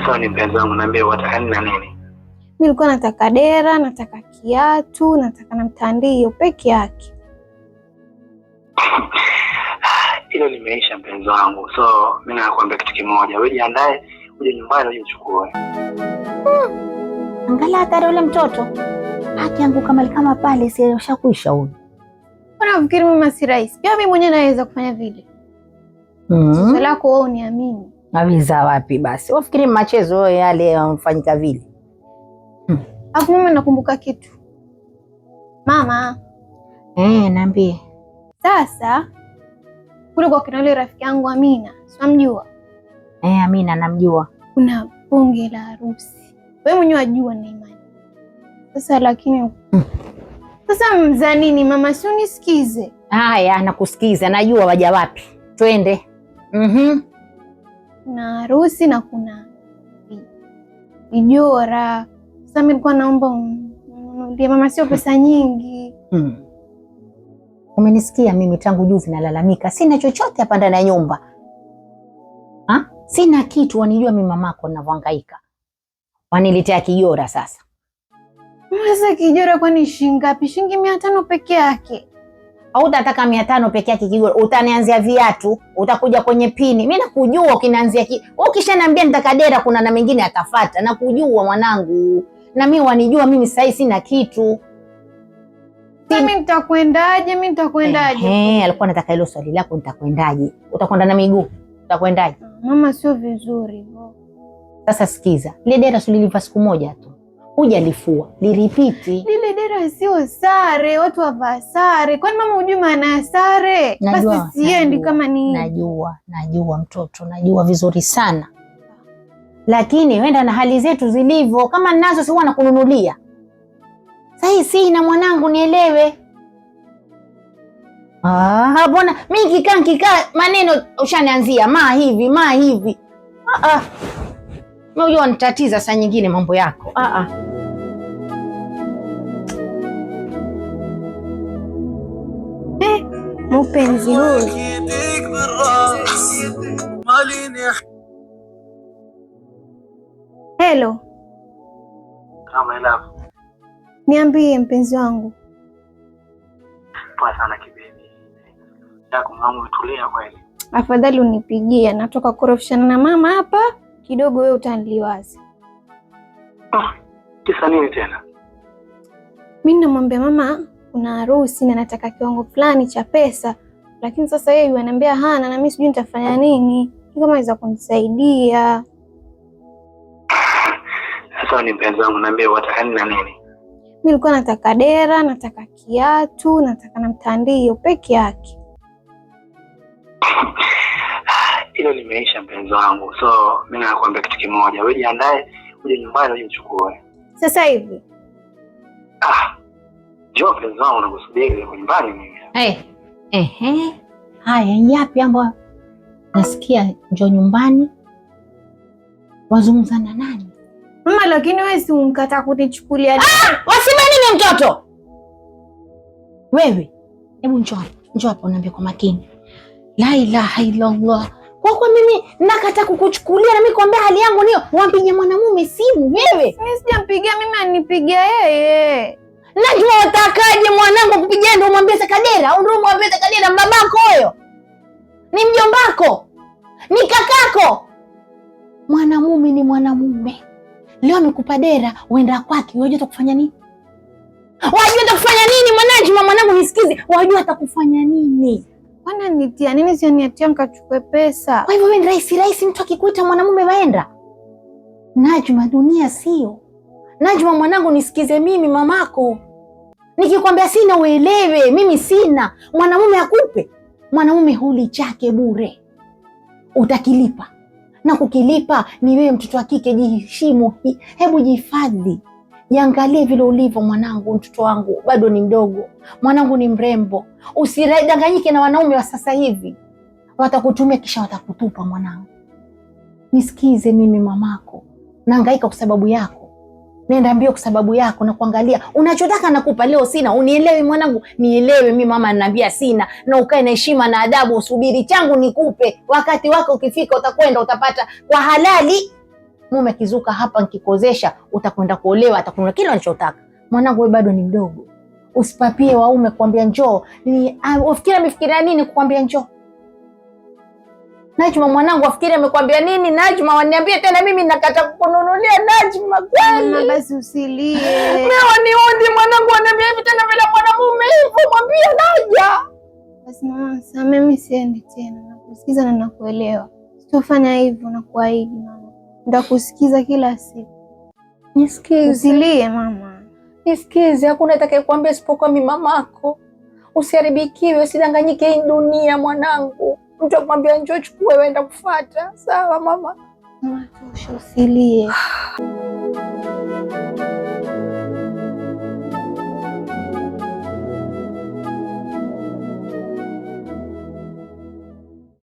Sasa ni mpenzi wangu, niambie unataka nini na nini? Mimi nilikuwa nataka dera, nataka kiatu, nataka na mtandio peke yake. Hilo limeisha mpenzi wangu. So mimi nakwambia kitu kimoja, wewe jiandae uje nyumbani uje uchukue. Angalia hata ule mtoto. Akianguka mali kama pale si ushakuisha huyo. Unafikiri mama si rahisi? Pia mimi mwenyewe naweza kufanya vile. Sasa lako wewe uniamini. Awiza wapi basi? Wafikiri machezo yale yanafanyika vile. Hapo mimi nakumbuka kitu. Mama. Niambie. Sasa kule kwa kina yule rafiki yangu Amina, unamjua? Amina namjua. Kuna bonge la harusi. Wewe mwenyewe unajua na imani. Sasa lakini sasa mzanini mama, si unisikize. Haya nakusikiza, najua waja wapi. Twende. Kuna harusi na kuna vijora. Sasa mimi nilikuwa naomba uniambie mama, sio pesa nyingi. Umenisikia mimi tangu juzi nalalamika, sina chochote hapa ndani ya nyumba. Sina kitu, wanijua mimi mamako ninavyohangaika. Waniletea kijora sasa. Sasa kijora kwani shilingi ngapi? Shilingi 500 peke yake. Au utataka 500 peke yake kijora? Utanianzia viatu, utakuja kwenye pini. Mimi nakujua ukinianzia ukishaniambia nitaka dera kuna na mengine atafuata. Nakujua mwanangu. Na mimi wanijua mimi sasa sina kitu. Mimi nitakwendaje? Alikuwa anataka hilo swali lako, nitakwendaje? Utakwenda na miguu? Utakwendaje? Mama sio vizuri hivyo. Sasa sikiza. Ile dera suliliva siku moja tu. Hujalifua, liripiti. Lile dera sio sare, watu wavaa sare. Kwani mama hujui maana ya sare? Basi siendi kama ni. Najua mtoto, najua vizuri sana. Lakini wenda na hali zetu zilivyo, kama ninazo si huwa nakununulia. Sasa sina mwanangu, nielewe. Bwana, mimi kikaa maneno ushanianzia hivi. Mimi unajua nitatiza saa nyingine mambo yako. Mpenzi huyu. Hello. Kama ila. Niambie mpenzi wangu. Poa sana kibibi. Yako mwanangu tulia kweli. Afadhali unipigie, natoka kurofishana na mama hapa, kidogo wewe utaniliwaza. Kisa nini tena? Mimi namwambia mama kuna harusi na nataka kiwango fulani cha pesa, lakini sasa yeye ananiambia hana na mimi sijui nitafanya nini. Kama aweza kunisaidia. Sasa ni mpenzi wangu, niambie unataka nini na nini? Mimi nilikuwa nataka dera, nataka kiatu, nataka na mtandio peke yake. Hilo limeisha mpenzi wangu. So mimi nakwambia kitu kimoja, wewe jiandae uje nyumbani uje uchukue. Sasa hivi. Njoo mpenzi wangu, nakusubiri kwa nyumbani mimi. Haya yapi ambayo nasikia njoo nyumbani? Wazungumza na nani? Mama, lakini wewe si unkata kunichukulia. Wasema nini mtoto? Wewe, hebu njoo hapo niambie kwa makini. La ilaha illallah. Kwa mimi nakata kukuchukulia na mimi kwambia hali yangu niyo, wampigia mwanamume simu wewe. Mimi sijampigia, mimi anipigia yeye. Najua utakaje mwanangu kupigia ndio umwambie Sakadera, au ndio umwambie Sakadera babako huyo? Ni mjombako? Ni kakako? Mwanamume ni mwanamume. Leo amekupa dera, uenda kwake, unajua atakufanya nini? Wajua atakufanya nini mwanangu? Mwanangu nisikize, wajua atakufanya nini? Bwana nitia nini, sio niatia nikachukue pesa. Kwa hivyo wewe ni rahisi mtu akikuita mwanamume waenda. Najma, dunia sio. Najma mwanangu nisikize mimi mamako. Nikikwambia sina uelewe, mimi sina. Mwanamume akupe. Mwanamume huli chake bure. Utakilipa. Na kukilipa ni wewe mtoto wa kike, jiheshimu. Hebu jihifadhi. Jiangalie vile ulivyo mwanangu, mtoto wangu bado ni mdogo. Mwanangu ni mrembo. Usidanganyike na wanaume wa sasa hivi. Watakutumia kisha watakutupa mwanangu. Nisikize mimi mamako. Nahangaika kwa sababu yako. Nenda mbio kwa sababu yako na kuangalia. Unachotaka nakupa leo sina. Unielewe mwanangu? Nielewe mimi mama ananiambia sina. Na ukae na heshima na adabu, usubiri changu nikupe. Wakati wako ukifika utakwenda utapata kwa halali. Mume akizuka hapa nikikozesha, utakwenda kuolewa, atakununua kila unachotaka. Mwanangu wewe bado ni mdogo. Usipapie waume kuambia njoo. Ufikiri amefikiria nini kukwambia njoo? Najma mwanangu afikiri amekwambia nini? Najma waniambie tena mimi nakata kukununulia Najma kweli. Mama basi usilie. Mimi waniundi mwanangu waniambia hivi tena bila mwanamume hivyo mwambie naja. Basi mama, sasa mimi siendi tena. Nakusikiza na nakuelewa. Sitofanya hivyo na kuahidi mama. Nitakusikiza kila siku. Nisikize. Usilie mama. Nisikize, hakuna atakayekuambia isipokuwa mimi mamako. Usiharibikiwe, usidanganyike hii dunia mwanangu. Mtu akwambia njoo chukue wewe enda kufuata. Sawa mama? Mama tosha, usilie.